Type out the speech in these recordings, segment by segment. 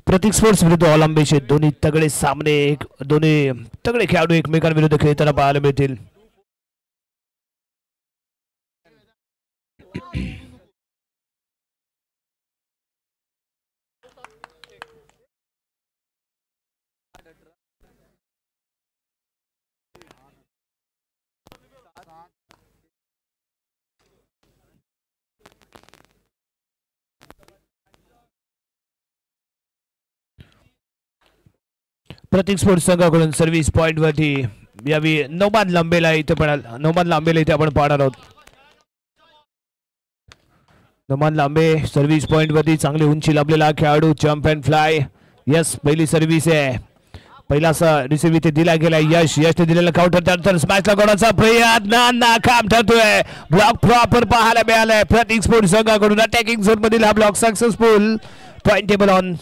प्रतीक sports विरुद्ध ऑलिम्पिकचे दोन्ही तगडे सामने दोन्ही तगडे खेळाडू एकमेकांविरुद्ध खेळताना पाहायला मिळतील. प्रतीक स्पोर्ट्स संघाकडून सर्व्हिस पॉइंट वरती यावी नौमान लांबेला इथे आपण पाहणार आहोत. नौमान लांबे सर्व्हिस पॉइंट वरती चांगली उंची लाभलेला खेळाडू जम्प अँड फ्लाय. यस पहिली सर्व्हिस आहे. पहिला रिसिव्ह इथे दिला गेला. यशने दिलेला काउंटर त्यानंतर स्मॅश लागवण्याचा प्रयत्न नाकाम ठरतोय. ब्लॉक प्रॉपर पाहायला मिळालाय प्रतीक स्पोर्ट्स संघाकडून. अटॅकिंग झोन मधील हा block successful. Point table on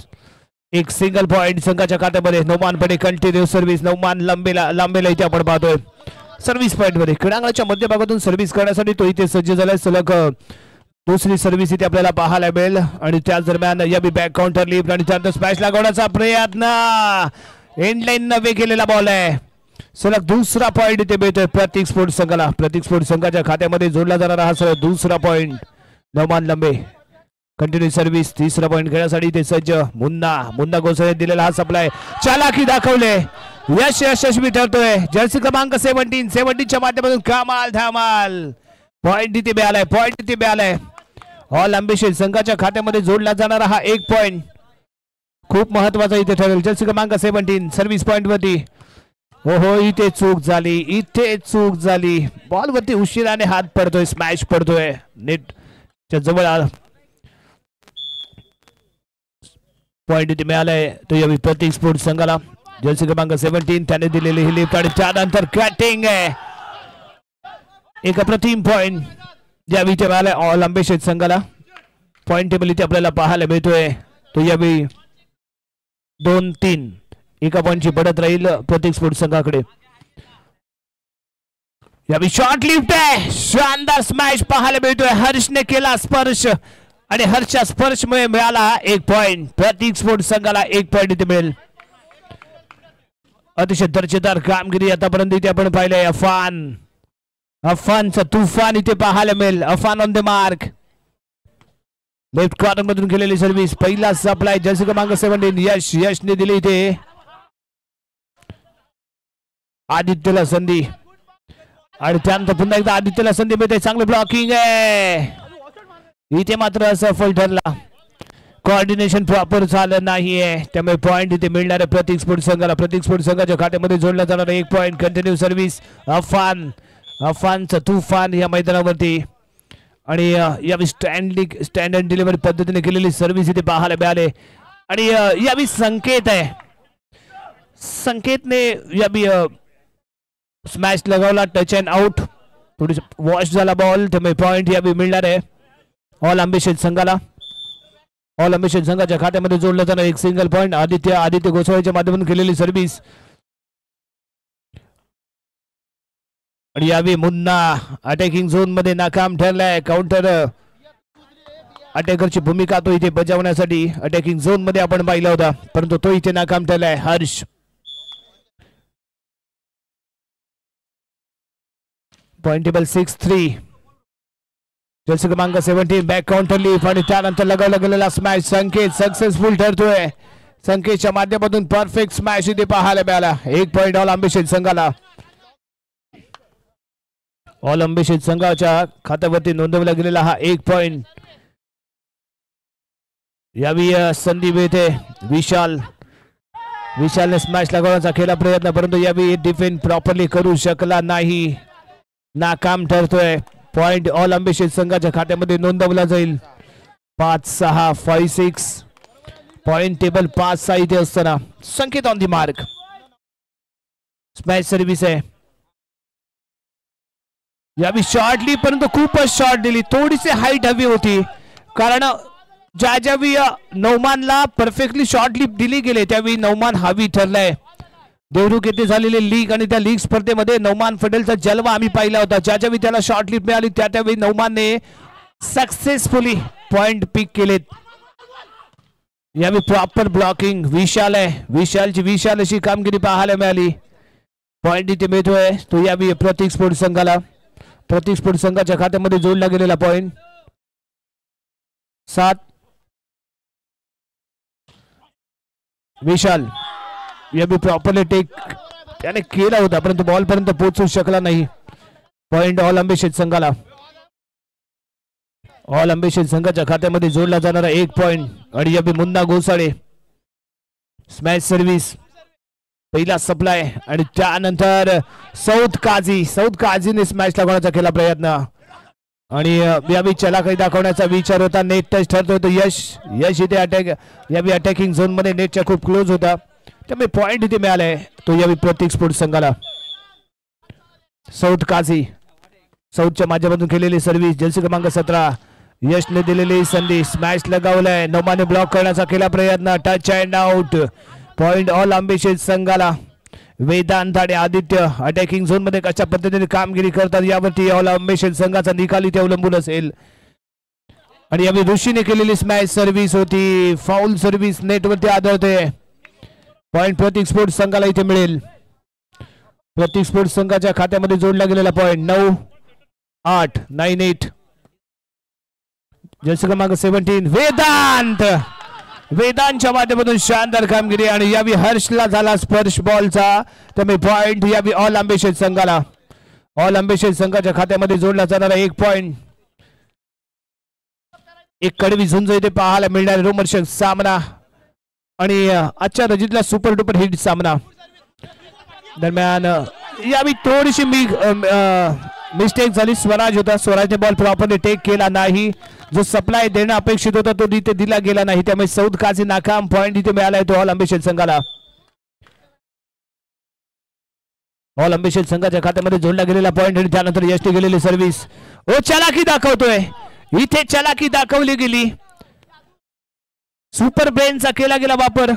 एक सिंगल पॉइंट संघाच्या खात्यामध्ये. नौमानपणे कंटिन्यू सर्व्हिस नौमान लांबेला इथे आपण पाहतोय सर्व्हिस पॉइंट मध्ये. क्रीडांगणाच्या मध्यभागातून सर्व्हिस करण्यासाठी तो इथे सज्ज झालाय. सलग दुसरी सर्व्हिस इथे आपल्याला पाहायला मिळेल. आणि त्याच दरम्यान या बी बॅक काउंटर लिफ्ट आणि त्यानंतर स्मॅश लागवण्याचा प्रयत्न. एंड लाईन नव्हे केलेला बॉल आहे. सलग दुसरा पॉइंट इथे मिळतोय प्रतीक स्पोर्ट्स संघाला. प्रतीक स्पोर्ट्स संघाच्या खात्यामध्ये जोडला जाणारा हा सलग दुसरा पॉइंट. नौमान लांबे कंटिन्यू सर्व्हिस. तिसरा पॉइंट खेळण्यासाठी ते सज्ज. मुन्ना गोसाळे दिलेला हा सप्लाय चालाकी दाखवले. यशस्वी ठरतोय. जर्सी क्रमांक 17च्या माध्यमातून कमाल धमाल. पॉइंट इथे मिळालाय. ऑल अम्बिशन संघाच्या खात्यामध्ये जोडला जाणारा हा एक पॉइंट खूप महत्वाचा इथे ठरेल. जर्सी क्रमांक 17 सर्व्हिस पॉइंट वरती. हो इथे चूक झाली. बॉल वरती उशिराने हात पडतोय. स्मॅश पडतोय नेटच्या जवळ. पॉइंट इथे मिळालाय तो यावी प्रतीक स्पोर्ट्स संघाला. जर्सी क्रमांक 17 त्याने दिलेली ही लिफ्ट आणि त्यानंतर कटिंग आहे. एक अप्रतिम पॉइंट यावी इथे मिळालाय ऑल अम्बिशन संघाला. पॉइंट टेबल इथे आपल्याला पाहायला मिळतोय तो यावी 2-3 एका पॉइंटची पडत राहील प्रतीक स्पोर्ट्स संघाकडे. यावी शॉर्ट लिफ्ट आहे. शानदार स्मॅश पाहायला मिळतोय. हर्षने केला स्पर्श आणि हर्षच्या स्पर्शमुळे मिळाला एक पॉइंट. प्रतीक स्पोर्ट्स संघाला एक पॉइंट इथे मिळेल. अतिशय दर्जेदार कामगिरी आतापर्यंत इथे आपण पाहिलंय. अफानचा तुफान इथे पाहायला मिळेल. Afan on the mark. Left corner मधून केलेली सर्व्हिस. पहिला सप्लाय जर्सी क्रमांक 17 यशने दिली इथे आदित्यला संधी. आणि त्यानंतर पुन्हा एकदा आदित्यला संधी मिळते. चांगलं ब्लॉकिंग आहे. इथे मात्र असफल ठरला. कोऑर्डिनेशन प्रॉपर झालं नाहीये. त्यामुळे पॉइंट इथे मिळणार आहे प्रतीक स्पोर्ट्स संघाला. प्रतीक स्पोर्ट्स संघाच्या खात्यामध्ये जोडला जाणारा एक पॉइंट. Continue service. अफानचा तुफान या मैदानावरती. आणि यावी स्टँड अँड डिलिव्हरी पद्धतीने केलेली सर्व्हिस इथे पाहायला मिळाले. आणि यावी संकेतने यावी स्मॅश लगावला. Touch and out. थोडीशी वॉश झाला बॉल. त्यामुळे पॉइंट यावी मिळणार आहे ऑल अम्बिशन संघाला. ऑल अम्बिशन संघाच्या खात्यामध्ये जोडला जाणार एक सिंगल पॉइंट. आदित्य गोसाळेच्या माध्यमातून केलेली सर्व्हिस. आणि यावी मुन्ना अटॅकिंग झोन मध्ये नाकाम ठरलाय. काउंटर अटॅकरची भूमिका तो इथे बजावण्यासाठी अटॅकिंग झोन मध्ये आपण पाहिला होता, परंतु तो इथे नाकाम ठरलाय. हर्ष पॉइंट टेबल 6-3. जर्सी क्रमांक 17 बॅक काउंटर लीफ आणि त्यानंतर लगावला गेलेला स्मॅश. संकेत सक्सेसफुल ठरतोय. संकेतच्या माध्यमातून परफेक्ट स्मॅश इथे पाहायला मिळाला. एक पॉइंट ऑल अम्बिशन संघाला. ऑल अम्बिशन संघाच्या खात्यावरती नोंदवला गेलेला हा एक पॉइंट. यावी संधी मिळते. विशालने स्मॅश लगावण्याचा केला प्रयत्न, परंतु यावी डिफेंड प्रॉपरली करू शकला नाही. नाकाम ठरतोय. पॉइंट ऑल अम्बिशन संघाच्या खात्यामध्ये नोंदवला जाईल. 5-6 5-6 पॉइंट टेबल 5-6 इथे असताना संकेत on the mark. Smash service आहे. यावी शॉर्टली, परंतु खूपच शॉर्ट दिली. थोडीशी हाईट हवी होती, कारण ज्यावेळी नौमानला परफेक्टली शॉर्ट लिप दिली गेले त्यावेळी नौमान हवी ठरलाय. देवरुख येथे झालेले लीग आणि त्या लीग स्पर्धेमध्ये नौमान पटेलचा जलवा आम्ही पाहिला होता. ज्यावेळी त्याला शॉर्ट लिप मिळाली त्यावेळी नौमानने सक्सेसफुली पॉइंट पिक केलेत. यावेळी प्रॉपर ब्लॉकिंग विशाल आहे, विशाल अशी कामगिरी पाहायला मिळाली. पॉइंट इथे मिळतोय तो यावेळी प्रतीक स्पोर्ट्स संघाला. प्रतीक स्पोर्ट्स संघाच्या खात्यामध्ये जोडला गेलेला पॉइंट 7. विशाल यावेळी प्रॉपरली टेक त्याने केला होता परंतु बॉल पर्यंत पोहोचू शकला नाही. पॉइंट ऑल अंबेशेत संघाला. ऑल अंबेशेत संघाच्या खात्यामध्ये जोडला जाणारा 1 पॉइंट. आणि यावेळी मुन्ना गोसाळे स्मॅश सर्व्हिस पहिला सप्लाय आणि त्यानंतर सौद काझीने स्मॅश लागवण्याचा केला प्रयत्न आणि यावेळी चलाखी दाखवण्याचा विचार होता. नेट टच ठरतो तो यश इथे अटॅक यावेळी अटॅकिंग झोन मध्ये नेटच्या खूप क्लोज होता त्यामुळे पॉइंट इथे मिळालाय तो यावेळी प्रतीक स्पोर्ट्स संघाला. सौदच्या माध्यमातून केलेली सर्व्हिस जर्सी क्रमांक 17 यशने दिलेली संधी स्मॅश लगावलाय. नोमाने ब्लॉक करण्याचा केला प्रयत्न. Touch and out. Point All Ambitious संघाला. वेदांत आणि आदित्य अटॅकिंग झोन मध्ये कशा पद्धतीने कामगिरी करतात यावरती ऑल अंबेशेत संघाचा निकाल इथे अवलंबून असेल. आणि यावेळी ऋषीने केलेली स्मॅश सर्व्हिस होती. फाऊल सर्व्हिस नेटवरती आढळते. पॉइंट प्रतीक स्पोर्ट्स संघाला इथे मिळेल. प्रतीक स्पोर्ट्स संघाच्या खात्यामध्ये जोडला गेलेला पॉइंट 9-8 9-8. जर्सी क्रमांक 17 वेदांतच्या माध्यमातून शानदार कामगिरी आणि यावेळी हर्षला झाला स्पर्श बॉलचा त्यामुळे पॉइंट यावेळी ऑल अंबेशेत संघाला. ऑल अंबेशेत संघाच्या खात्यामध्ये जोडला जाणारा 1 पॉइंट. एक कडवी झुंज इथे पाहायला मिळणार रोमर्षक सामना आणि आजच्या रजितला सुपर डुपर हिट सामना दरम्यान यावेळी थोडीशी मिस्टेक झाली. स्वराज होता, स्वराजने बॉल प्रॉपरली टेक केला नाही. जो सप्लाय देणं अपेक्षित होता तो इथे दिला गेला नाही त्यामुळे सौद काझी नाकाम. पॉइंट इथे मिळालाय तो ऑल अंबेशेत संघाला. ऑल अंबेशेत संघाच्या खात्यामध्ये जोडला गेलेला पॉइंट आणि त्यानंतर यशने गेलेली सर्व्हिस. चलाकी दाखवतोय इथे, चलाकी दाखवली गेली. सुपर ब्रेनचा केला गेला वापर.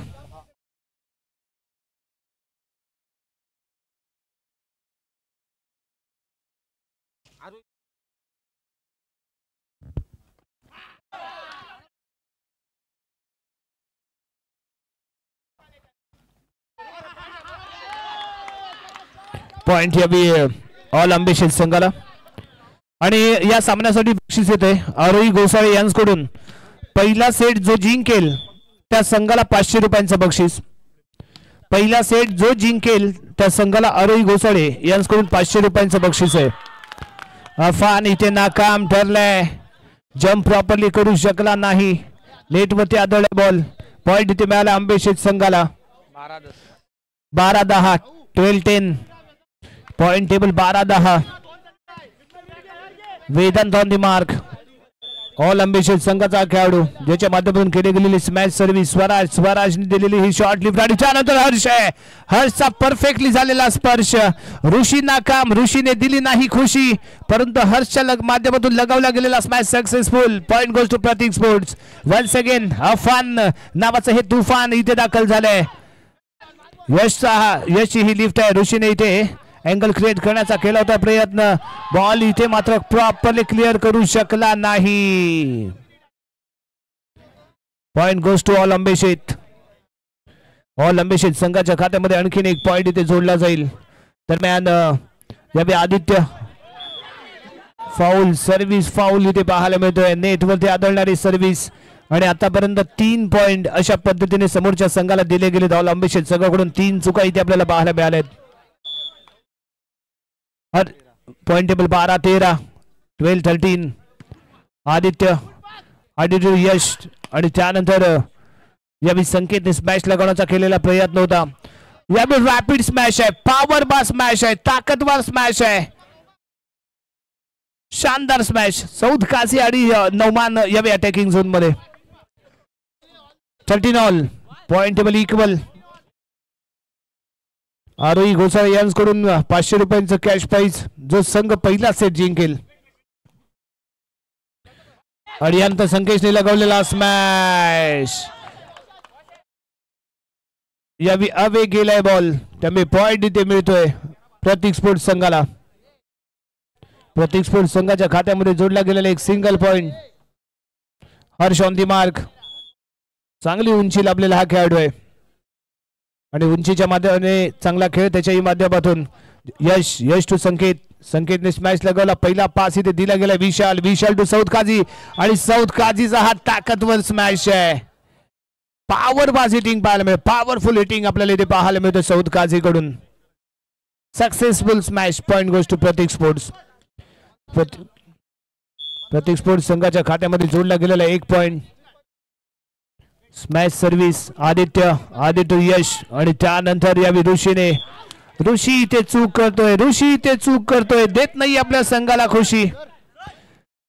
पॉइंट यावी ऑल अंबेशेत संघाला. आणि या सामन्यासाठी बक्षीस येते आरोही गोसाळे यांच्याकडून. पहिला सेट जो जिंकेल त्या संघाला 500 रुपयांचं बक्षीस. पहिला सेट जो जिंकेल त्या संघाला आरोही गोसाळे यांच्याकडून 500 रुपयांचं बक्षीस आहे. अफान इथे नाकाम ठरलाय. जम्प प्रॉपरली करू शकला नाही. नेटवरती आदळला बॉल. पॉइंट इथे मिळाला अंबेशेत संघाला. 12-10 12-10. Point table 12-10. Vedant on the mark. All Ambitious संघाचा खेळाडू ज्याच्या माध्यमातून केली गेलेली स्मॅश सर्व्हिस स्वराजने दिलेली ही शॉर्ट लिफ्ट आणि त्यानंतर हर्ष आहे. हर्षचा परफेक्टली झालेला स्पर्श. ऋषी नाकाम. ऋषीने दिली नाही खुशी परंतु हर्षच्या माध्यमातून लगावला गेलेला smash successful. Point goes to Pratik sports. Once again Afan नावाचं हे तुफान इथे दाखल झालंय. यशची ही लिफ्ट आहे. ऋषीने इथे अँगल क्रिएट करण्याचा केला होता प्रयत्न. बॉल इथे मात्र प्रॉपरली क्लिअर करू शकला नाही. Point goes to All Ambitious. All Ambitious संघाच्या खात्यामध्ये आणखीन 1 पॉइंट इथे जोडला जाईल. दरम्यान यावेळी आदित्य फाऊल इथे पाहायला मिळतोय. नेटवरती आदळणारी सर्व्हिस आणि आतापर्यंत 3 पॉइंट अशा पद्धतीने समोरच्या संघाला दिले गेले. ऑल अंबेशेत संघाकडून 3 चुका इथे आपल्याला पाहायला मिळाल्यात. Point table 12-13 12-13. आदित्य यश आणि त्यानंतर यावेळी संकेतने स्मॅश लगावण्याचा केलेला प्रयत्न होता. यावेळी रॅपिड स्मॅश आहे. पॉवर बार स्मॅश आहे. ताकदवर स्मॅश आहे. शानदार स्मॅश. सौद काझी आणि नौमान यावेळी अटॅकिंग झोन मध्ये. 13 all. Point table equal. Arohi Gosale यांच्याकडून 500 रुपयांचं कॅश प्राइज जो संघ पहिला सेट जिंकेल. आणि यानंतर संकेशने लगावलेला स्मॅश. यावी अवे गेलाय बॉल त्यामुळे पॉइंट इथे मिळतोय प्रतीक स्पोर्ट्स संघाला. प्रतीक स्पोर्ट्स संघाच्या खात्यामध्ये जोडला गेलेला 1 single point. Harsh on the mark. चांगली उंची लाभलेला हा खेळाडू आहे आणि उंचीच्या माध्यमाने चांगला खेळ त्याच्याही माध्यमातून यश टू संकेतने स्मॅश लगवला. पहिला पास इथे दिला गेला विशाल टू सौद काझी आणि सौद काझीचा हा ताकदवर स्मॅश आहे. पॉवर बाज हिटिंग पाहायला मिळते, पॉवरफुल हिटिंग आपल्याला इथे पाहायला मिळतं सौद काझी कडून. Successful smash. Point goes to Pratik sports. Pratik sports संघाच्या खात्यामध्ये जोडला गेलेला 1 point. Smash service Aditya Yash आणि त्यानंतर यावी ऋषी इथे चूक करतोय, देत नाही आपल्या संघाला खुशी,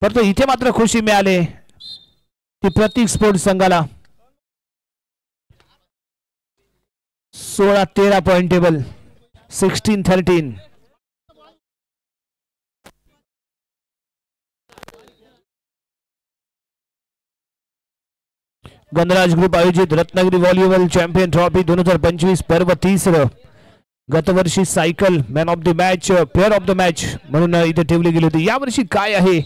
परंतु इथे मात्र खुशी मिळाले ती प्रतीक स्पोर्ट्स संघाला. 16-13 पॉइंट टेबल. 16-13. गणराज ग्रुप आयोजित रत्नागिरी व्हॉलीबॉल चॅम्पियन ट्रॉफी 2025 पर्व 30. गतवर्षी cycle man of the match, player of the match म्हणून इथे ठेवली गेली होती. यावर्षी काय आहे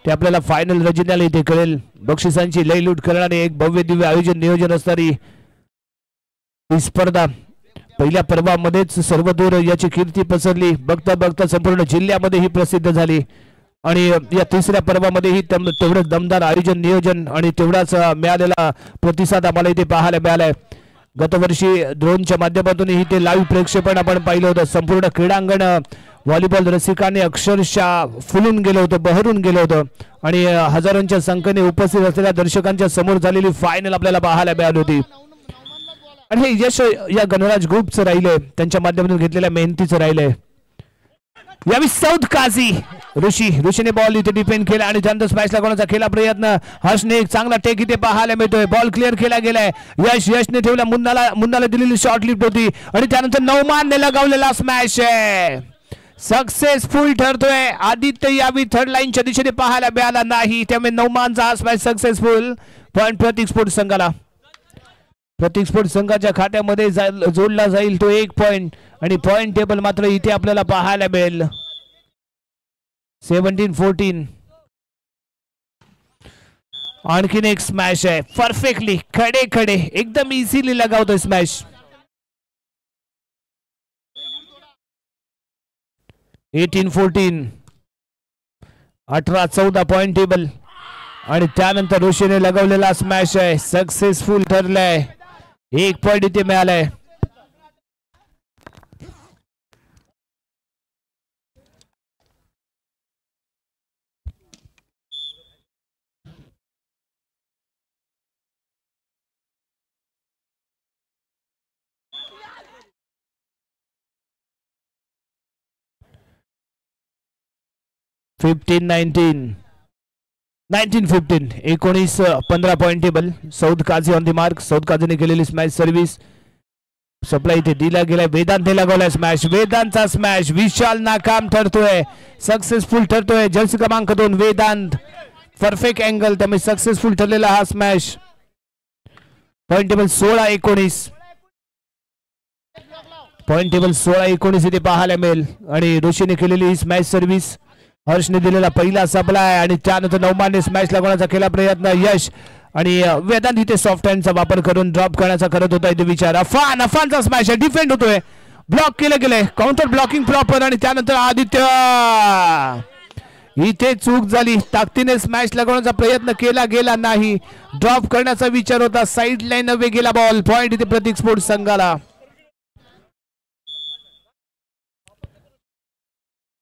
ते आपल्याला फायनल रजिनाला इथे कळेल. बक्षिसांची लयलूट करणारे एक भव्य दिव्य आयोजन नियोजन असणारी ही स्पर्धा पहिल्या पर्वामध्येच सर्वदूर याची कीर्ती पसरली. बघता संपूर्ण जिल्ह्यामध्ये ही प्रसिद्ध झाली आणि या तिसऱ्या पर्वामध्येही तेवढंच दमदार आयोजन नियोजन आणि तेवढाच मिळालेला प्रतिसाद आम्हाला इथे पाहायला मिळालाय. गतवर्षी ड्रोनच्या माध्यमातूनही ते लाईव्ह प्रक्षेपण आपण पाहिलं होतं. संपूर्ण क्रीडांगण व्हॉलीबॉल रसिकांनी अक्षरशः फुलून गेलं होतं, बहरून गेलं होतं आणि हजारोंच्या संख्येने उपस्थित असलेल्या दर्शकांच्या समोर झालेली फायनल आपल्याला पाहायला मिळाली होती. आणि हे यश या गणराज ग्रुपचं राहिलंय, त्यांच्या माध्यमातून घेतलेल्या मेहनतीचं राहिलंय. यावेळी सौद काझी ऋषीने बॉल इथे डिफेंड केला आणि त्यानंतर स्मॅश लागवण्याचा केला प्रयत्न. हर्षने एक चांगला टेक इथे पाहायला मिळतोय. बॉल क्लिअर केला गेलाय. यशने ठेवला, मुन्नाला दिलेली शॉर्ट लिफ्ट होती आणि त्यानंतर नौमानने लगावलेला स्मॅश आहे. सक्सेसफुल ठरतोय. आदित्य यावी थर्ड लाईनच्या दिशेने पाहायला मिळाला नाही, त्यामुळे नौमानचा हा स्मॅश सक्सेसफुल. पॉइंट प्रतीक स्पोर्ट्स संघाला. प्रतीक स्पोर्ट्स संघाच्या खात्यामध्ये जोडला जाईल तो 1 पॉइंट आणि पॉइंट टेबल मात्र इथे आपल्याला पाहायला मिळेल 17-14. आणखीन एक स्मॅश आहे. परफेक्टली खडे एकदम इझिली लगावतोय स्मॅश. 18-14. 18-14 पॉइंट टेबल आणि त्यानंतर ऋषीने लगावलेला स्मॅश आहे, सक्सेसफुल ठरलाय. 1 पॉइंट इथे मिळालाय. (15-19) 19-15. 19-15 point table. Saud Kazi on the mark. Saud काझीने केलेली स्मॅश सर्व्हिस सप्लाय इथे दिला गेला. वेदांतने लगावला स्मॅश. वेदांतचा स्मॅश विशाल नाकाम ठरतोय, सक्सेसफुल ठरतोय. जर्सी क्रमांक 2 वेदांत. परफेक्ट अँगल, त्यामुळे सक्सेसफुल ठरलेला हा smash. Point table 16-19. Point table 16-19 इथे पाहायला मिळेल आणि ऋषीने केलेली ही स्मॅश सर्व्हिस. हर्षने दिलेला पहिला सप्लाय आणि त्यानंतर नौमानने स्मॅश लागवण्याचा केला प्रयत्न. यश आणि वेदांत इथे सॉफ्ट हँडचा वापर करून ड्रॉप करण्याचा करत होता इथे विचार. अफानचा स्मॅश आहे, डिफेंड होतोय, ब्लॉक केलं गेलंय, काउंटर ब्लॉकिंग प्रॉपर आणि त्यानंतर आदित्य इथे चूक झाली. ताकदीने स्मॅश लागवण्याचा प्रयत्न केला गेला नाही, ड्रॉप करण्याचा विचार होता. साइड लाईन वे गेला बॉल. पॉइंट इथे प्रतीक स्पोर्ट्स संघाला.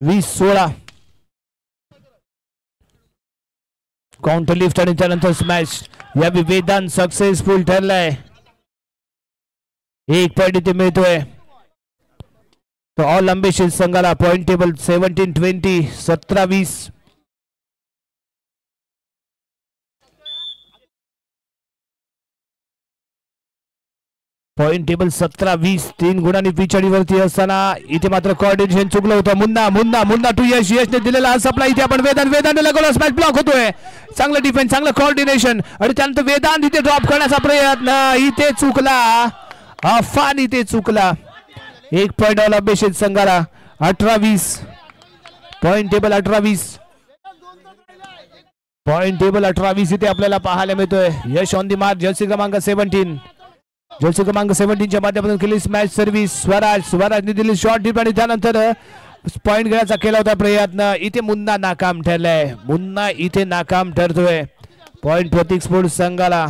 20-16. काउंटर लिफ्ट आणि त्यानंतर स्मॅश. या वेदांत सक्सेसफुल ठरलाय. 1 पॉइंट इथे मिळतोय तो ऑल अंबेशिस संघाला. Point table 17-20. 17-20. Point table 17-20. 3 गुणांनी पिछाडीवरती असताना इथे मात्र कोऑर्डिनेशन चुकलं होतं. मुन्ना टू यशने दिलेला हा सप्लाय इथे आपण वेदांतने लगवला. स्मॅश ब्लॉक होतोय. चांगलं डिफेन्स, चांगलं कोऑर्डिनेशन आणि त्यानंतर वेदांत इथे ड्रॉप करण्याचा प्रयत्न इथे चुकला. अफान इथे चुकला. 1 पॉइंट ऑल अंबेशिस संघाला. 18-20. Point table 18-20. पॉइंट टेबल 18-20 इथे आपल्याला पाहायला मिळतोय. यश ऑन दी मार्क, जर्सी क्रमांक 17, जर्सी क्रमांक 17 च्या माध्यमातून केली स्मॅश सर्व्हिस. स्वराजने दिली शॉर्ट डिप आणि त्यानंतर पॉइंट घेण्याचा केला होता प्रयत्न. इथे मुन्ना नाकाम ठरलाय, मुन्ना इथे नाकाम ठरतोय. पॉइंट प्रतीक स्पोर्ट्स संघाला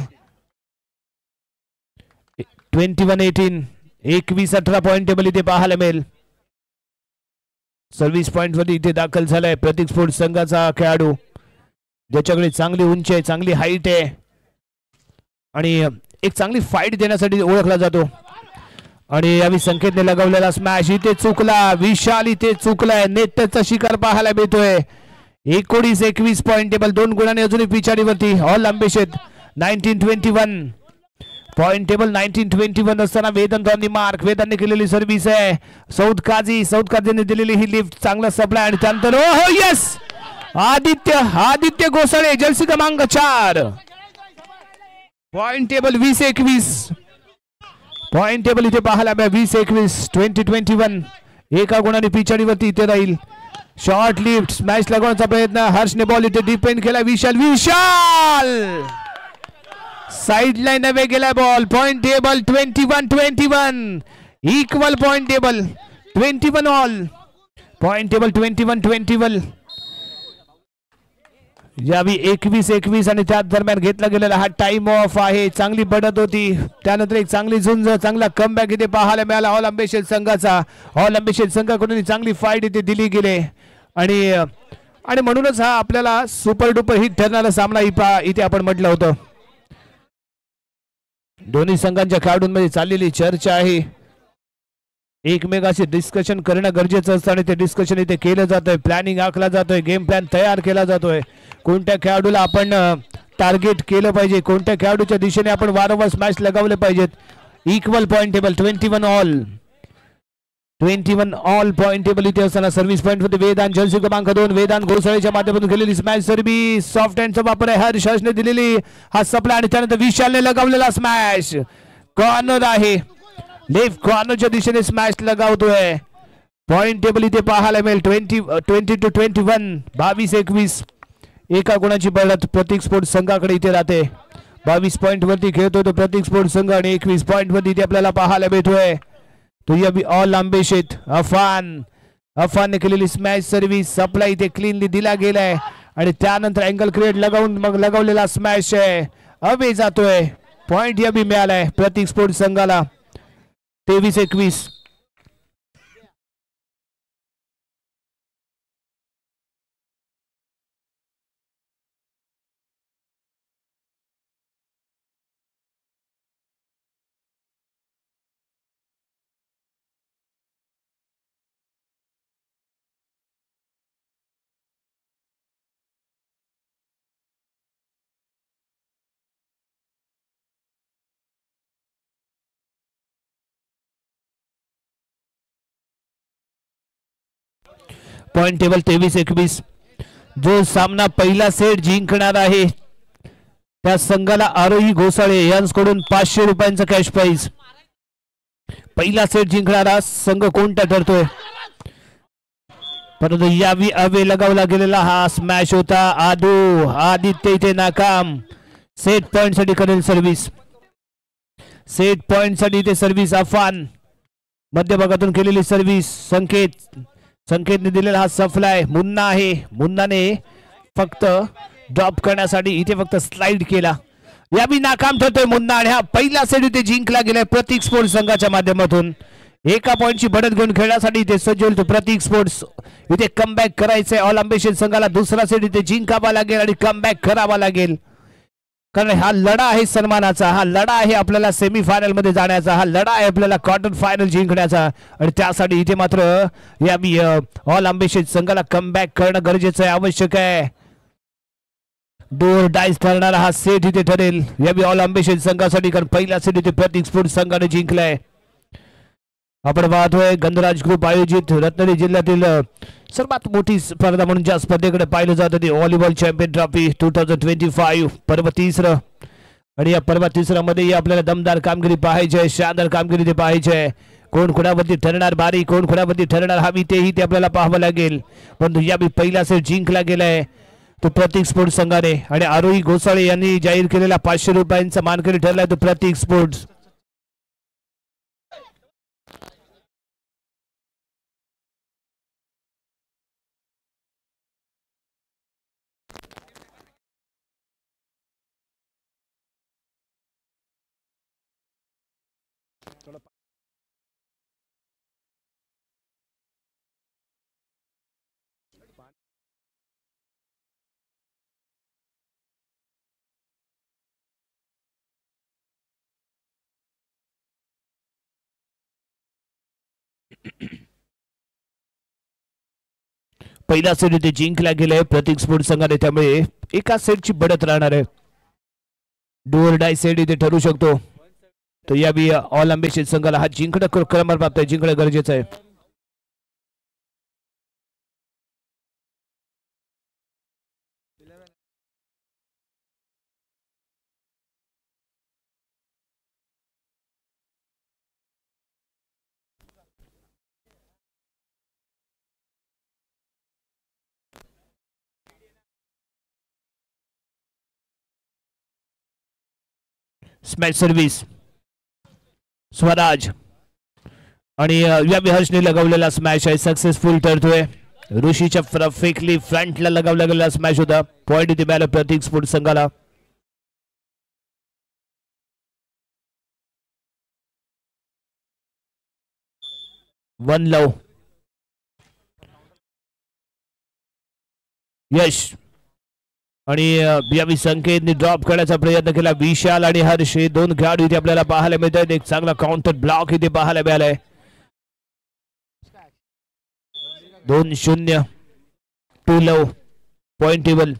21-18, 21-18 पॉइंट टेबल इथे पाहायला मिळेल. सर्व्हिस पॉइंट वरती इथे दाखल झालाय प्रतीक स्पोर्ट्स संघाचा खेळाडू, ज्याच्याकडे चांगली उंची आहे, चांगली हाईट आहे आणि एक चांगली फाईट देण्यासाठी ओळखला जातो. आणि यावेळी संकेतने लगावलेला स्मॅश इथे चुकला, विशाल इथे चुकलाय, नेटचा शिकार पाहायला मिळतोय. 19-21 पॉइंट टेबल, 2 गुणांनी अजूनही पिछाडीवरती ऑल आंबेशेत. 19-21 पॉइंट टेबल, 19-21 असताना वेदांत ऑन दी मार्क. वेदांतने केलेली सर्व्हिस आहे. सौद काझीने दिलेली ही लिफ्ट, चांगला सप्लाय आणि त्यानंतर हो यस आदित्य गोसाळे, जर्सी क्रमांक 4. पॉइंट टेबल 20-21 पॉइंट टेबल इथे पाहायला मिळेल. 20-21 20-21 एका गुणाने पिछाडीवरती इथे राहील. शॉर्ट लिफ्ट स्मॅश लगवण्याचा प्रयत्न, हर्षने बॉल इथे डिपेंड केला. विशाल साइड लाइन अवे गेला ball. Point table 21-21 equal point table, 21 all. Point table 21-21 यावी 21-21 आणि त्या दरम्यान घेतला गेलेला हा टाइम ऑफ आहे. चांगली बढत होती, त्यानंतर एक चांगली झुंज, चांगला कमबॅक इथे पाहायला मिळाला ऑल आंबेशेत संघाचा. ऑल आंबेशेत संघाकडून चांगली फाईट इथे दिली गेली आणि म्हणूनच हा आपल्याला सुपर डुपर हिट ठरणारा सामना इथे आपण म्हटलं होतं. दोन्ही संघांच्या खेळाडूंमध्ये चाललेली चर्चा आहे, एकमेकाशी डिस्कशन करणं गरजेचं असतं आणि ते डिस्कशन इथे केलं जातंय. प्लॅनिंग आखला जातोय, गेम प्लॅन तयार केला जातोय. कोणत्या खेळाडूला आपण टार्गेट केलं पाहिजे, कोणत्या खेळाडूच्या दिशेने आपण वारंवार स्मॅश लगावले पाहिजेत. Equal point table 21 all point table इथे असताना सर्व्हिस पॉइंट मध्ये वेदांत, जर्सी क्रमांक 2 वेदांत घोसाळेच्या माध्यमातून केलेली स्मॅश सर्व्हिस. सॉफ्ट हँडचा वापर आहे, हर्षने दिलेली हा सप्लाय आणि त्यानंतर विशालने लगावलेला स्मॅश. कॉर्नर आहे, लेफ्ट कॉर्नरच्या दिशेने स्मॅश लगावतोय. पॉइंट टेबल इथे पाहायला मिळेल 20-21 22-21 एका गुणाची बढत प्रतीक स्पोर्ट्स संघाकडे इथे राहते. 22 पॉइंट वरती खेळतोय तो प्रतीक स्पोर्ट्स संघ आणि 21 पॉइंट वरती इथे आपल्याला पाहायला मिळतोय तो या ऑल आंबेशेत. अफानने केलेली स्मॅश सर्व्हिस, सप्लाय इथे क्लीनली दिला गेलाय आणि त्यानंतर अँगल क्रिएट लगावून मग लगावलेला स्मॅश आहे, अवे जातोय. पॉइंट या बी मिळालाय प्रतीक स्पोर्ट्स संघाला 23-21. Point table 23-21. जो सामना पहिला सेट जिंकणार आहे त्या संघाला आरोही घोसाळे यांच्याकडून 500 रुपयांचा कॅश प्राइज. पहिला सेट जिंकणारा संघ कोणता ठरतोय, परंतु यावी अवे लगावला गेलेला हा स्मॅश होता. आदित्य इथे नाकाम. सेट पॉइंट साठी करेल सर्व्हिस, सेट पॉइंट साठी इथे सर्व्हिस. अफान मध्यभागातून केलेली सर्व्हिस. संकेतने दिलेला हा सप्लाय. मुन्ना आहे, मुन्नाने फक्त ड्रॉप करण्यासाठी इथे फक्त स्लाइड केला. या बी नाकाम ठरतोय मुन्ना आणि हा पहिला सेट इथे जिंकला गेलाय प्रतीक स्पोर्ट्स संघाच्या माध्यमातून. एका पॉइंटची बढ़त घेऊन खेळण्यासाठी इथे सज्ज होईल तो प्रतीक स्पोर्ट्स. इथे कमबॅक करायचंय ऑल आंबेशेत संघाला. दुसरा सेट इथे जिंकावा लागेल आणि कमबॅक करावा लागेल, कारण हा लढा आहे सन्मानाचा, हा लढा आहे आपल्याला सेमीफायनल मध्ये जाण्याचा, हा लढा आहे आपल्याला क्वार्टर फायनल जिंकण्याचा. आणि त्यासाठी इथे मात्र या ऑल आंबेशेत संघाला कमबॅक करणं गरजेचं आहे, आवश्यक आहे. डोर डायस ठरणारा हा सेट इथे ठरेल या ऑल आंबेशेत संघासाठी, कारण पहिला सेट इथे प्रतीक स्पोर्ट्स संघाने जिंकलाय. आपण पाहतोय गंधराज ग्रुप आयोजित रत्नागिरी जिल्ह्यातील सर्वात मोठी स्पर्धा म्हणून ज्या स्पर्धेकडे पाहिलं जातं ती व्हॉलीबॉल चॅम्पियन ट्रॉफी 2025 पर्व 3. आणि या पर्व 3 मध्ये आपल्याला दमदार कामगिरी पाहायची आहे, शानदार कामगिरी ते पाहायची आहे. कोण कोणावरती ठरणार बारी, कोण कोणावरती ठरणार हवी तेही ते आपल्याला पाहावं लागेल. परंतु या पहिला सेट जिंकला गेलाय तो प्रतीक स्पोर्ट्स संघाने आणि आरोही घोसाळे यांनी जाहीर केलेला 500 रुपयांचा मानकरी ठरलाय तो प्रतीक स्पोर्ट्स. पहिला सेट इथे जिंकला गेलाय प्रतीक स्पोर्ट्स संघाने, त्यामुळे एका सेटची बढत राहणार आहे. डू ऑर डाय सेट इथे ठरू शकतो. तो यावेळी ऑल आंबेशित संघाला हा जिंकणं क्रमांक प्राप्त आहे, जिंकणं गरजेचं आहे. स्मॅश सर्व्हिस स्वराज आणि यावेळी हर्षने लगावलेला स्मॅश आहे, सक्सेसफुल ठरतोय. ऋषीच्या परफेक्टली फ्रंटला लगावला गेलेला स्मॅश होता. पॉइंट इथे मिळाला प्रतीक स्पोर्ट्स संघाला. वन लव यश आणि यावेळी संकेतने ड्रॉप करण्याचा प्रयत्न केला. विशाल आणि हर्ष हे दोन खेळाडू इथे आपल्याला पाहायला मिळतात. एक चांगला काउंटर ब्लॉक इथे पाहायला मिळालाय. 2-0 टू लव पॉइंट टेबल.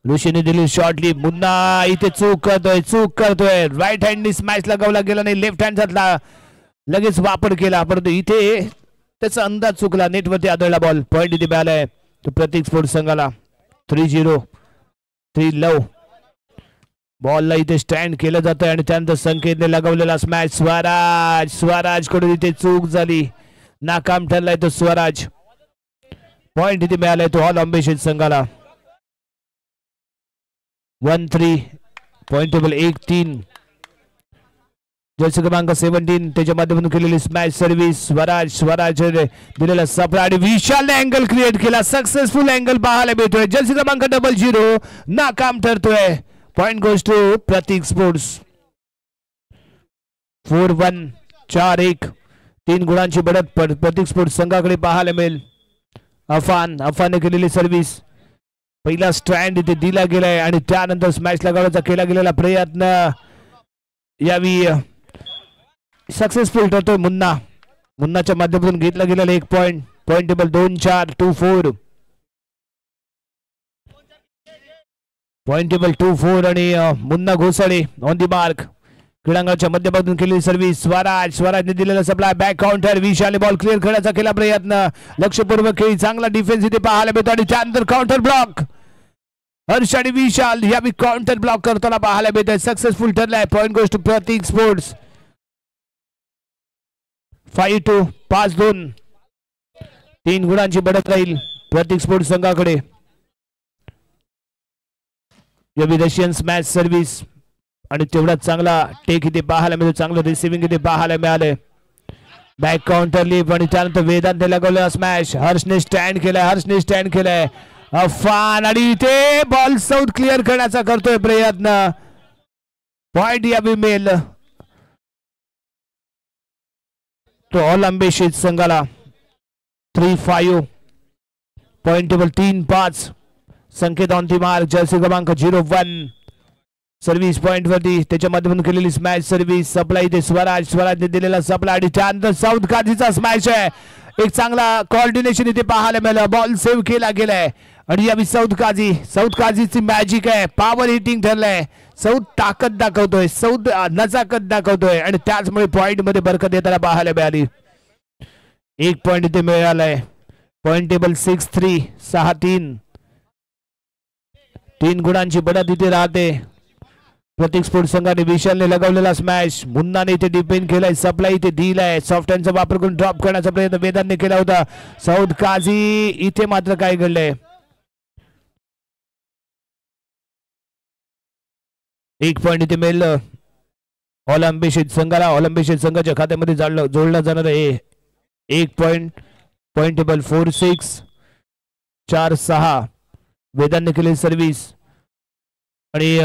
ऋषीने दिली शॉर्टली. मुन्ना इथे चूक करतोय. राईट हँडनी स्मॅश लगावला गेला नाही, लेफ्ट हँडचा लगेच वापर केला, परंतु इथे त्याचा अंदाज चुकला. नेटवरती आदळला बॉल. पॉइंट इथे मिळालाय तो प्रतीक स्पोर्ट्स संघाला. 3-0 3 लव. बॉलला इथे स्टँड केलं जातं आणि त्यानंतर संकेतने लगावलेला स्मॅच. स्वराज कडून इथे चूक झाली, नाकाम ठरलाय तो स्वराज. पॉइंट इथे मिळालाय तो ऑल आंबेशित संघाला. 1-3 पॉइंट टेबल 1-3. जर्सी क्रमांक 17 त्याच्या माध्यमातून केलेली स्मॅश सर्व्हिस. स्वराज दिलेला सपरा आणि विशालने अँगल क्रिएट केला. सक्सेसफुल अँगल पाहायला मिळतोय. जर्सी क्रमांक 00 नाकाम ठरतोय. Point goes to Pratik Sports. 4-1 4-1 3 गुणांची बढत प्रतीक स्पोर्ट्स संघाकडे पाहायला मिळेल. अफानने केलेली सर्व्हिस. पहिला स्टँड इथे दिला गेलाय आणि त्यानंतर स्मॅश लगावण्याचा केला गेलेला प्रयत्न यावेळी सक्सेसफुल ठरतोय. मुन्नाच्या माध्यमातून घेतला गेलेला 1 point. Point table 2-4 2-4. Point table 2-4 आणि Munna Ghosale on the mark. क्रीडांगणाच्या मध्यभागातून केलेली सर्व्हिस. स्वराजने दिलेला सप्लाय. Back counter. विशालने बॉल क्लिअर करण्याचा केला प्रयत्न. लक्षपूर्वक खेळी. चांगला डिफेन्स इथे पाहायला मिळतो आणि त्यानंतर काउंटर ब्लॉक. हर्ष आणि विशाल यावेळी काउंटर ब्लॉक करताना पाहायला मिळत. सक्सेसफुल ठरलाय. Point goes to Pratik Sports. 5-2 5-2 3 गुणांची बढत राहील प्रतीक स्पोर्ट्स संघाकडे. यावेळी रशियन स्मॅच सर्व्हिस आणि तेवढाच चांगला टेक इथे पाहायला मिळतो. चांगलं रिसिव्हिंग इथे पाहायला मिळालंय. बॅक काउंटर लिप आणि त्यानंतर वेदांत लागवलेला स्मॅश. हर्षने स्टँड केलाय. अफान आणि इथे बॉल साऊथ क्लिअर करण्याचा करतोय प्रयत्न. पॉइंट यावेळी मिळेल तो ऑल आंबेशित संघाला. 3-5 पॉइंट टेबल 3-5. संकेत ऑन दी मार्क. जर्सी क्रमांक 01 सर्व्हिस पॉइंट वरती त्याच्या माध्यमातून केलेली स्मॅश सर्व्हिस. सप्लाय इथे स्वराजने दिलेला सप्लाय आणि त्यानंतर साऊथ काझीचा स्मॅश आहे. एक चांगला कोऑर्डिनेशन इथे पाहायला मिळालं. बॉल सेव्ह केला गेलाय आणि यावेळी साऊथ काझीची मॅजिक आहे. पॉवर हिटिंग ठरलंय. साऊथ ताकद दाखवतोय, साऊथ नजाकत दाखवतोय आणि त्याचमुळे पॉइंट मध्ये बरकत येताना पाहायला मिळाली. 1 पॉइंट इथे मिळालाय. पॉइंट टेबल 6-3 6-3 3 गुणांची बढत इथे राहते प्रतीक स्पोर्ट्स संघाने. विशालने लगावलेला स्मॅश. मुन्नाने इथे डिपेंड केलाय. सप्लाय इथे दिलाय. सॉफ्ट हँडचा वापर करून ड्रॉप करण्याचा प्रयत्न वेदांतने केला होता. साऊथ काझी इथे मात्र काय घडलंय. 1 पॉइंट इथे मिळेल ऑल अंबिशित संघाला. ऑल अंबिशित संघाच्या खात्यामध्ये जोडला जाणार आहे 1 पॉइंट. Point table 4-6 4-6. वेदांनी केलेली सर्व्हिस आणि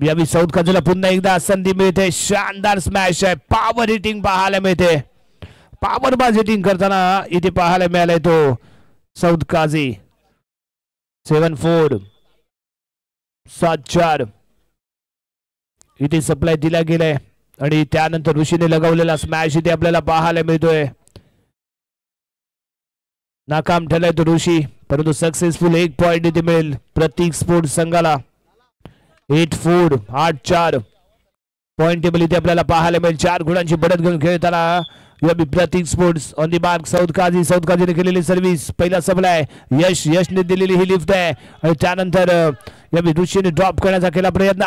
यावी साऊथ काजूला पुन्हा एकदा संधी मिळते. शानदार स्मॅश आहे. पॉवर हिटिंग पाहायला मिळते. पॉवर बाज हिटिंग करताना इथे पाहायला मिळालाय तो साऊथ काझी. 7-4 7-4 इथे सप्लाय दिला गेलाय आणि त्यानंतर ऋषीने लगावलेला स्मॅश इथे आपल्याला पाहायला मिळतोय. नाकाम ठरलाय तो ऋषी, परंतु सक्सेसफुल 1 पॉइंट इथे मिळेल प्रतीक स्पोर्ट्स संघाला. 8-4 8-4 पॉइंट टेबल इथे आपल्याला पाहायला मिळेल. 4 गुणांची बढ़त घेऊन खेळताना Pratik Sports on the mark. Saud काझीने केलेली सर्व्हिस. पहिला सप्लाय यशने दिलेली ही लिफ्ट आहे आणि त्यानंतर ऋषीने ड्रॉप करण्याचा केला प्रयत्न.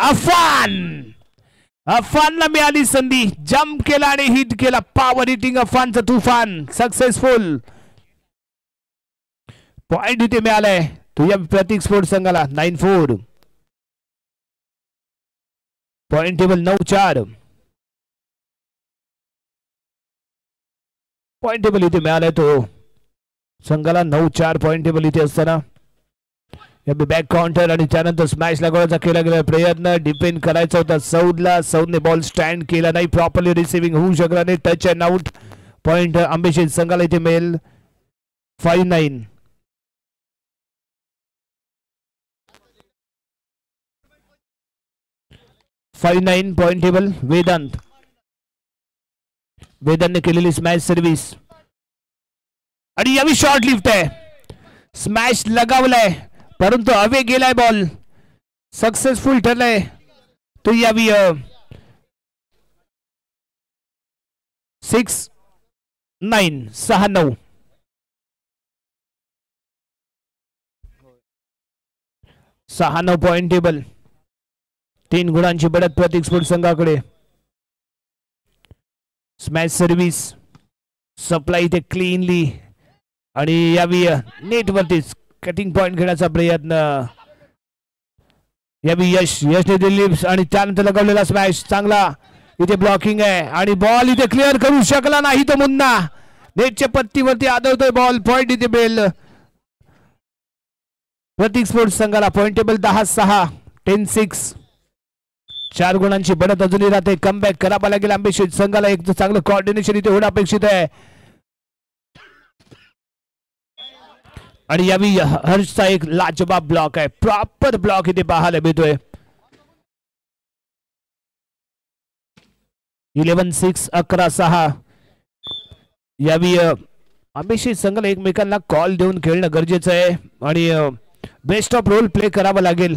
अफानला मिळाली संधी. जम्प केला आणि हिट केला. पॉवर हिटिंग अफानचं तुफान सक्सेसफुल. पॉइंट इथे मिळालाय तो या प्रतीक स्पोर्ट्स संघाला. 9-4 पॉइंट टेबल 9-4 पॉइंट टेबल इथे मिळालाय तो संघाला. 9-4 पॉइंट टेबल इथे असताना बॅक काउंटर आणि त्यानंतर स्मॅश लागवण्याचा केला गेला प्रयत्न. डिपेंड करायचा होता साऊथला. साऊथने बॉल स्टँड केला नाही. प्रॉपरली रिसिव्हिंग होऊ शकला नाही. Touch and out. पॉइंट अंबिशित संघाला इथे मिळेल. 5-9 5-9 पॉइंट टेबल. वेदांतने केलेली स्मॅश सर्व्हिस आणि यावी शॉर्ट लिफ्ट आहे. स्मॅश लगावलाय परंतु हवे गेलाय. बॉल सक्सेसफुल ठरलाय तो यावी 6-9 6-9 6-9 पॉइंट टेबल. 3 गुणांची बढ़त प्रतीक स्पोर्ट्स संघाकडे. स्मॅश सर्व्हिस सप्लाय इथे क्लीनली आणि यावी नेट वरतीच कटिंग पॉइंट घेण्याचा प्रयत्न. यावी यशने दिली आणि त्यानंतर लगावलेला स्मॅश चांगला इथे ब्लॉकिंग आहे आणि बॉल इथे क्लिअर करू शकला नाही तो मुन्ना. नेटच्या पत्तीवरती आदळतोय बॉल. पॉइंट इथे मिळेल प्रतीक स्पोर्ट्स संघाला. पॉइंट टेबल 10-6 10-6 4 गुणांची बढ़त अजूनही राहते. कमबॅक करावा लागेल अंबिशित संघाला. एक चांगलं कोऑर्डिनेशन इथे होणं अपेक्षित आहे आणि यावी हर्षचा एक लाजवाब ब्लॉक आहे. प्रॉपर ब्लॉक इथे पाहायला मिळतोय. 11-6 11-6 यावी अंबिशित संघाला एकमेकांना कॉल देऊन खेळणं गरजेचं आहे आणि बेस्ट ऑफ रोल प्ले करावा लागेल.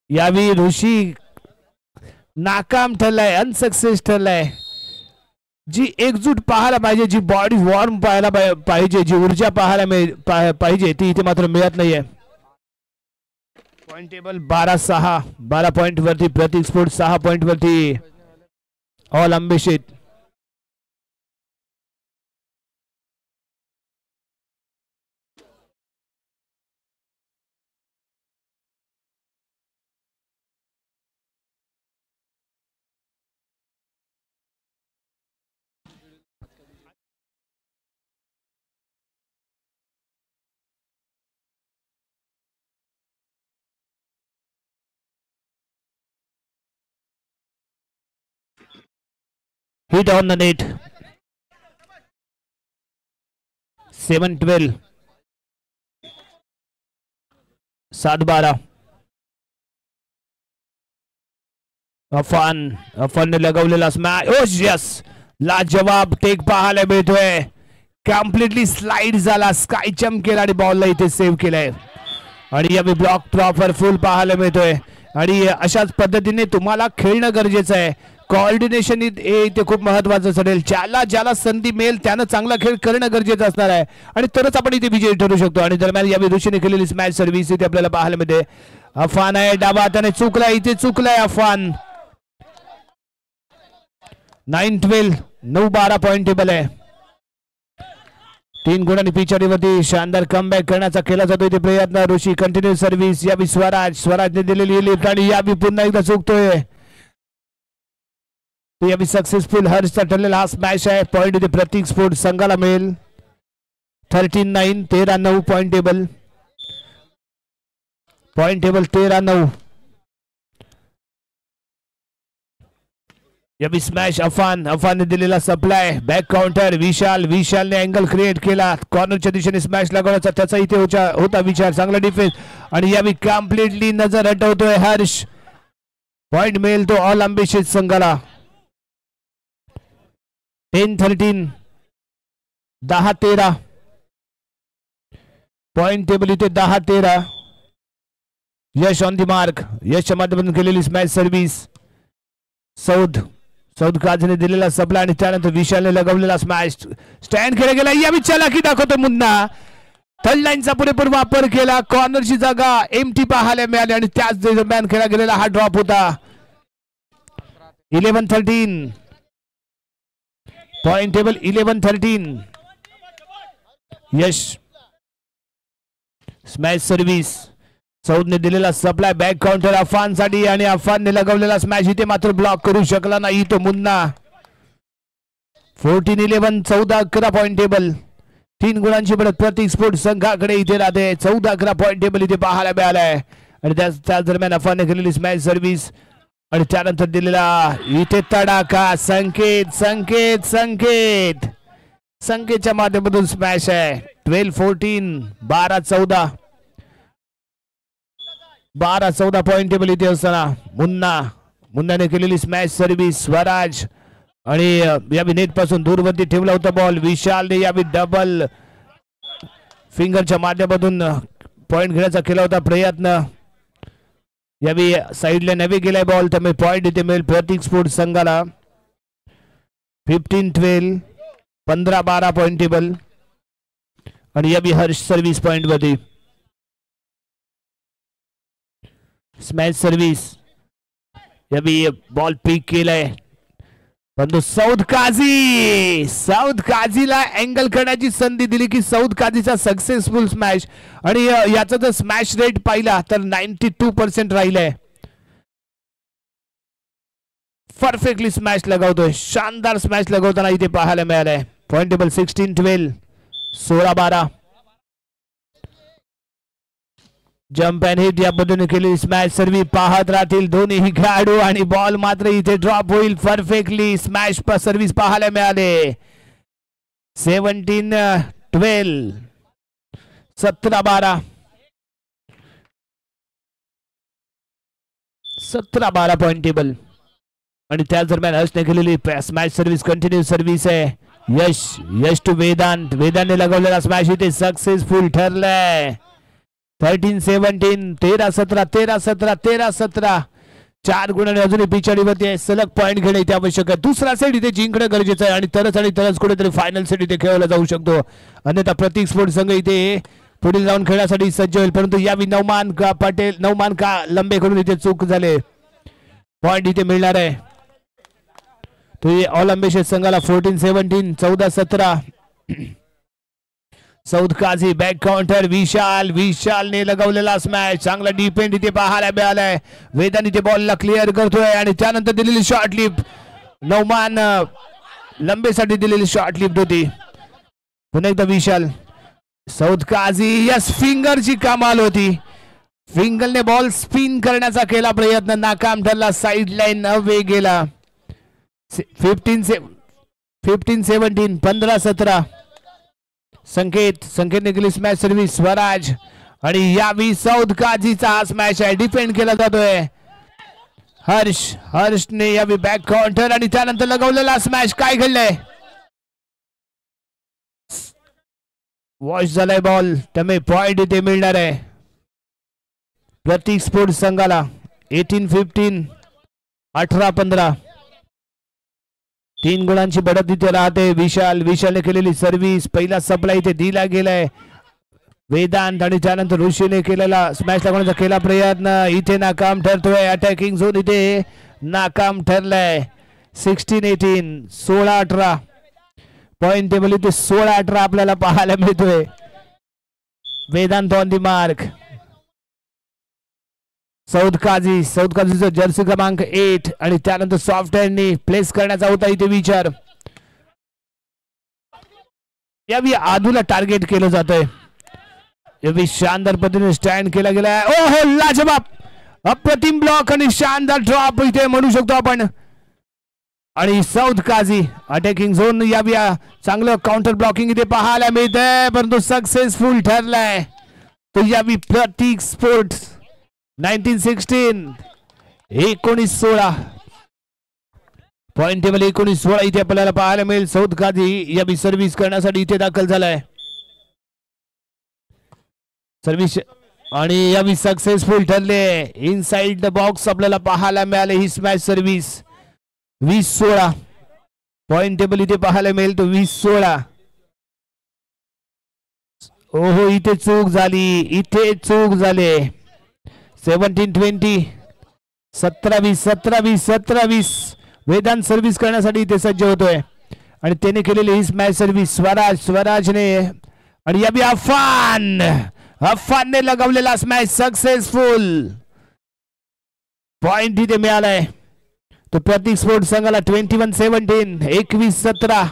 यावी ऋषी नाकाम ठरलाय. अनसक्सेस ठरलाय. जी एकजूट पाहायला पाहिजे, जी बॉडी वॉर्म पाहायला पाहिजे, जी ऊर्जा पाहायला पाहिजे ती इथे मात्र मिळत नाहीये. पॉइंट टेबल 12-6 12 पॉइंट वरती प्रतीक स्पोर्ट्स. 6 पॉइंट वरती All Ambitious. Hit on the net. 7-12 7-12 Afan लगावलेला स्मॅश. ओह यस लाजवाब टेक पाहायला मिळतोय. कम्प्लिटली स्लाइड झाला. स्काय जम्प केला आणि बॉलला इथे सेव्ह केलाय आणि यावेळी ब्लॉक प्रॉपर फुल पाहायला मिळतोय आणि अशाच पद्धतीने तुम्हाला खेळणं गरजेचं आहे. कोऑर्डिनेशन इथे खूप महत्वाचं ठरेल. ज्याला संधी मिळेल त्यानं चांगला खेळ करणं गरजेचं असणार आहे आणि तरच आपण इथे विजयी ठरू शकतो. आणि दरम्यान यावेळी ऋषीने केलेली स्मॅश सर्व्हिस इथे आपल्याला पाहायला मिळते. अफान आहे डावा हाताने चुकलाय. इथे चुकलाय अफान. 9-12 9-12 पॉइंट टेबल आहे. 3 गुणांनी पिछाडीवरती शानदार कमबॅक करण्याचा केला जातो इथे प्रयत्न. ऋषी कंटिन्यू सर्व्हिस. यावी स्वराजने दिलेली लिफ्ट आणि यावी पुन्हा एकदा चुकतोय. यावी सक्सेसफुल. हर्षचा ठरलेला हा स्मॅश आहे. पॉइंट इथे प्रतीक स्पोर्ट संघाला मिळेल. 13-9 13-9 पॉइंट टेबल. Point table 13-9. यावी स्मॅश. अफानने दिलेला सप्लाय. Back counter. विशालने अँगल क्रिएट केला. कॉर्नरच्या दिशेने स्मॅश लागवण्याचा त्याचा इथे होता विचार. चांगला डिफेन्स आणि यावी कम्प्लिटली नजर हटवतोय हर्ष. पॉइंट मिळेल तो ऑल अम्बिशियस संघाला. 10-13 10-13 पॉइंट टेबल इथे 10-13. यश ऑन दी मार्क. यशच्या माध्यमातून केलेली स्मॅश सर्व्हिस. सौद काझने दिलेला सप्ला आणि त्यानंतर विशालने लगावलेला स्मॅश. स्टँड केला गेला. या चलाकी दाखवतो मुन्ना. थर्ड लाईनचा पुरेपूर वापर केला. कॉर्नरची जागा एमटी पाहायला मिळाली आणि त्याच दरम्यान खेळला गेलेला हा ड्रॉप होता. 11-13 पॉइंट टेबल 11-13. यश स्मॅश सर्व्हिस. सौदने दिलेला सप्लाय. बॅक काउंटर अफानसाठी आणि अफानने लगावलेला स्मॅश इथे मात्र ब्लॉक करू शकला नाही तो मुन्ना. 14-11 14-11 point table. 3 गुणांची बढ़त प्रतीक स्पोर्ट संघाकडे इथे राहते. 14-11 पॉइंट टेबल इथे पाहायला मिळालाय आणि त्याच दरम्यान अफानने केलेली स्मॅश सर्व्हिस आणि त्यानंतर दिलेला इथे तडाखा. संकेतच्या माध्यमातून स्मॅश आहे. 12-14 12-14 पॉइंट टेबल इथे असताना मुन्नाने केलेली स्मॅश सर्व्हिस. स्वराज आणि यावी नेट पासून दूरवरती ठेवला होता बॉल. विशालने यावी डबल फिंगरच्या माध्यमातून पॉइंट घेण्याचा केला होता प्रयत्न. यावी साईडला नवे गेलाय बॉल त्यामुळे पॉइंट इथे मिळेल प्रतीक स्पोर्ट संघाला. 15-12 15-12 पॉइंट टेबल आणि यावी हर्ष सर्व्हिस पॉइंट वरती. Smash service. यावी बॉल पिक केलाय परंतु सौद काझीला अँगल करण्याची संधी दिली की सौद काझीचा सक्सेसफुल स्मॅश आणि याचा जर स्मॅश रेट पाहिला तर 92% राहिलाय. परफेक्टली स्मॅश लगावतोय. शानदार स्मॅश लगावताना इथे पाहायला मिळालाय. Point table 16-12 16-12. Jump and hit या पद्धतीने केलेली स्मॅश सर्व्हिस पाहत राहतील दोन्ही खेळाडू आणि बॉल मात्र इथे ड्रॉप होईल. परफेक्टली स्मॅश सर्व्हिस पाहायला मिळाले. 17-12 17-12 17-12 पॉइंट टेबल आणि त्याच दरम्यान हर्षने केलेली स्मॅश सर्व्हिस कंटिन्यू सर्व्हिस आहे. यश टू वेदांतने लगवलेला स्मॅश इथे सक्सेसफुल ठरलाय. 13-17 13-17 13-17 13-17 4 गुणांनी अजूनही पिछाडीवरती आहे. सलग पॉइंट घेणे इथे आवश्यक आहे. दुसरा सेट इथे जिंकणं गरजेचं आहे आणि तरच कुठेतरी फायनल सेट इथे खेळवला जाऊ शकतो. अन्यथा प्रतीक स्पोर्ट संघ इथे पुढील राऊंड खेळण्यासाठी सज्ज होईल. परंतु यावी नवमान का लंबे करून इथे चूक झाले. पॉइंट इथे मिळणार आहे तो ऑल अम्बिशियस संघाला. 14-17 14-17. Saud Kazi back counter. विशालने लगवलेला स्मॅश. चांगला डिफेंड इथे पाहायला मिळालाय. वेदांत इथे बॉलला क्लिअर करतोय आणि त्यानंतर दिलेली शॉर्ट लिफ्ट. नवमान लंबेसाठी दिलेली शॉर्ट लिफ्ट होती. पुन्हा एकदा विशाल. सौद काझी. यस फिंगरची कमाल होती. फिंगरने बॉल स्पिन करण्याचा केला प्रयत्न. नाकाम ठरला. साइड लाईन अवे गेला. 15-17 15-17. संकेतने केली स्मॅश सर्व्हिस. स्वराज आणि यावी सौद काझीचा हा स्मॅश आहे. डिफेंड केला जातोय. हर्षने यावी बॅक काउंटर आणि त्यानंतर लगवलेला स्मॅश. काय घडलंय? वॉश झालाय बॉल त्यामुळे पॉइंट इथे मिळणार आहे प्रतीक स्पोर्ट्स संघाला. 18-15 18-15 3 गुणांची बढ़त इथे राहते. विशालने केलेली सर्व्हिस. पहिला सप्लाय इथे दिला गेलाय. वेदांत आणि त्यानंतर ऋषीने केलेला स्मॅश लागण्याचा केला प्रयत्न. इथे नाकाम ठरतोय. अटॅकिंग झोन इथे नाकाम ठरलाय. 16-18 16-18 पॉइंट टेबल इथे 16-18 आपल्याला पाहायला मिळतोय. Vedant on the mark. Saud काझीचा जर्सी क्रमांक 8 आणि त्यानंतर सॉफ्ट हँडनी प्लेस करण्याचा होता इथे विचार. यावी आदूला टार्गेट केलं जातंय. यावी शानदार पद्धतीने स्टँड केला गेला. ओहो लाजवाब अप्रतिम ब्लॉक आणि शानदार ड्रॉप इथे म्हणू शकतो आपण. आणि सौद काझी अटॅकिंग झोन यावी चांगलं काउंटर ब्लॉकिंग इथे पाहायला मिळतंय परंतु सक्सेसफुल ठरलाय. तो यावी प्रतीक स्पोर्ट्स 1916 19-16 पॉइंट टेबल 19-16 इथे आपल्याला पाहायला मिळेल. सौद काझी यावी सर्व्हिस करण्यासाठी इथे दाखल झालाय. सर्व्हिस आणि यावी सक्सेसफुल ठरले. इनसाइड द बॉक्स आपल्याला पाहायला मिळाले ही स्मॅश सर्व्हिस. 20-16 पॉइंट टेबल इथे पाहायला मिळेल तो 20-16. ओहो इथे चूक झाली. 17-20 17-20 वेदांत सर्व्हिस करण्यासाठी इथे सज्ज होतोय आणि त्याने केलेली ही स्मॅश सर्व्हिस स्वराजने आणि यावी अफानने लगावलेला स्मॅश सक्सेसफुल. पॉइंट इथे मिळालाय तो प्रतीक स्पोर्ट्स संघाला. 21-17 21-17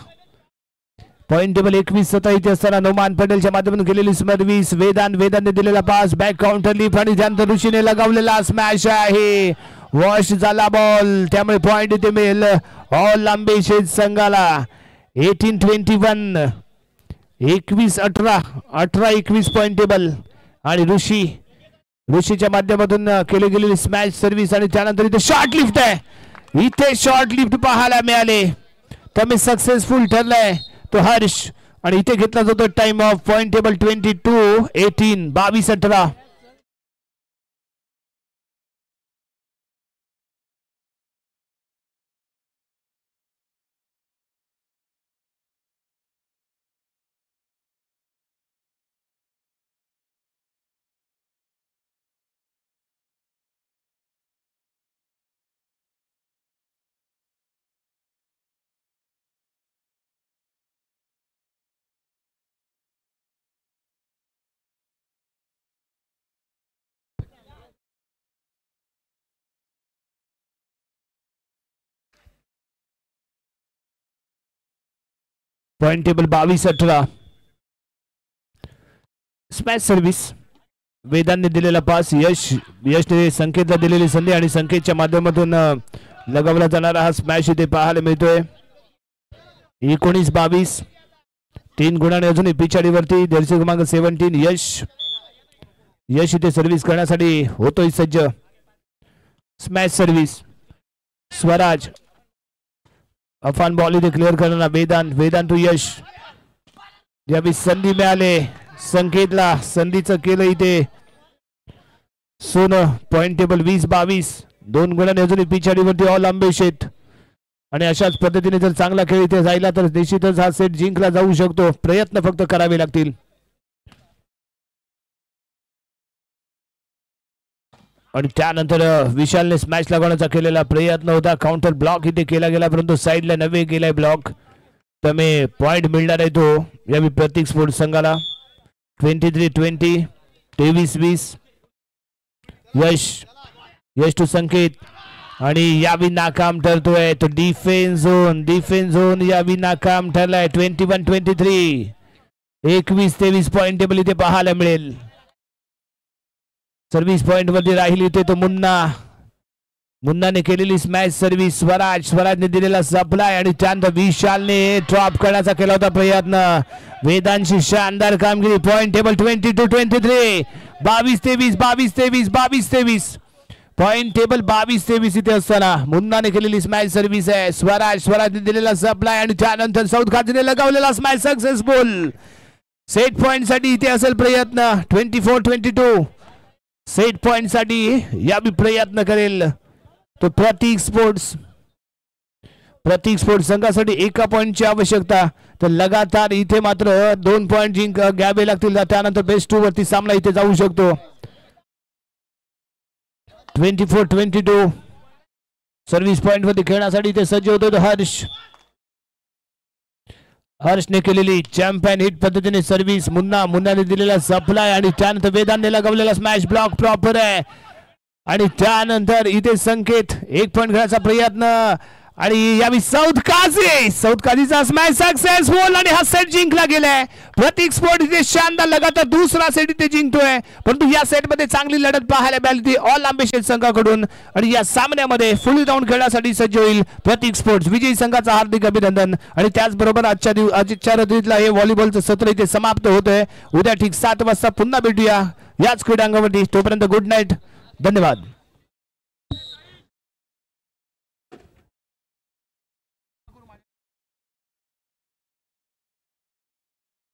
पॉइंट टेबल 21-17 इथे असताना नोमान पटेलच्या माध्यमातून केलेली सर्व्हिस. वेदांतने दिलेला पास बॅक काउंटर लिफ्ट आणि त्यानंतर ऋषीने लगावलेला स्मॅश आहे. वॉश झाला बॉल त्यामुळे पॉइंट इथे मिळेल ऑल आंबेशेज संघाला. 18-21 21-18 18-21 पॉइंट टेबल. आणि ऋषीच्या माध्यमातून केली गेलेली स्मॅश सर्व्हिस आणि त्यानंतर इथे शॉर्ट लिफ्ट आहे. इथे शॉर्ट लिफ्ट पाहायला मिळाले त्यामुळे सक्सेसफुल ठरलाय तो हर्ष. आणि इथे घेतला जातो time out. Point table 22-18 22-18 point table 22-18 smash service. वेदांतने दिलेला पास यशने संकेतला दिलेली संधी आणि संकेतच्या माध्यमातून लगावला जाणारा हा स्मॅश इथे पाहायला मिळतोय. 19-22 3 गुणाने अजूनही पिछाडीवरती. जर्सी क्रमांक 17 यश इथे सर्व्हिस करण्यासाठी होतोय सज्ज. Smash service Swaraj Afan ball इथे क्लिअर करणारा वेदांत टू यश. ज्यावेळी संधी मिळाले संकेतला संधीचं केलं इथे सोनं. पॉइंट टेबल 20-22 2 गुणाने अजूनही पिछाडीवरती ऑल आंबेशेत. आणि अशाच पद्धतीने जर चांगला खेळ इथे जायला तर निश्चितच हा सेट जिंकला जाऊ शकतो. प्रयत्न फक्त करावे लागतील. आणि त्यानंतर विशालने स्मॅश लागवण्याचा केलेला प्रयत्न होता. काउंटर ब्लॉक इथे केला गेला परंतु साईडला नवे गेलाय ब्लॉक. त्यामुळे पॉइंट मिळणार आहे तो यावेळी प्रतीक स्पोर्ट्स संघाला. 23-20 23-20 यश टू संकेत. आणि यावी नाकाम ठरतोय तो डिफेन्स झोन यावी नाकाम ठरलाय. 21-23 21-23 पॉइंट टेबल इथे पाहायला मिळेल. सर्व्हिस पॉइंट वरती राहिली होते तो मुन्नाने केलेली स्मॅश सर्व्हिस. स्वराजने दिलेला सप्लाय आणि त्यानंतर विशालने ड्रॉप करण्याचा केला होता प्रयत्न. वेदांची शानदार कामगिरी. पॉइंट टेबल 22-23 22-23 पॉइंट टेबल 22-23 इथे असताना मुन्नाने केलेली स्मॅश सर्व्हिस आहे. स्वराजने दिलेला सप्लाय आणि त्यानंतर सौद काझीने लगावलेला स्मॅश सक्सेसफुल. सेट पॉइंट साठी इथे असेल प्रयत्न. 24-22 सेट पॉइंट साठी यावी प्रयत्न करेल तो प्रतीक स्पोर्ट्स संघासाठी. एका पॉइंटची आवश्यकता तर लगातार इथे मात्र 2 पॉइंट घ्यावे लागतील. त्यानंतर बेस्ट 2 वरती सामना इथे जाऊ शकतो. 24-22 सर्व्हिस पॉइंट वरती खेळण्यासाठी इथे सज्ज होतो हर्ष. हर्षने केलेली चॅम्पियन हिट पद्धतीने सर्व्हिस, मुन्नाने दिलेला सप्लाय आणि त्यानंतर वेदांतने लगावलेला स्मॅश ब्लॉक प्रॉपर आहे आणि त्यानंतर इथे संकेत 1 पॉइंट घेण्याचा प्रयत्न आणि यावी साऊथ काझीचा स्मॅश सक्सेसफुल आणि हा सेट जिंकला गेलाय. प्रतीक स्पोर्ट इथे शानदार लगातार दुसरा सेट इथे जिंकतोय, परंतु या सेट मध्ये चांगली लढत पाहायला मिळाली ऑल आंबेशेत संघाकडून आणि या सामन्यामध्ये फुल राऊंड खेळण्यासाठी सज्ज होईल प्रतीक स्पोर्ट्स. विजयी संघाचा हार्दिक अभिनंदन. आणि त्याचबरोबर आजच्या रात्रीतला हे व्हॉलीबॉलचं सत्र इथे समाप्त होतंय. उद्या ठीक 7 वाजता पुन्हा भेटूया याच क्रीडांगणावरती. तोपर्यंत गुड नाईट, धन्यवाद.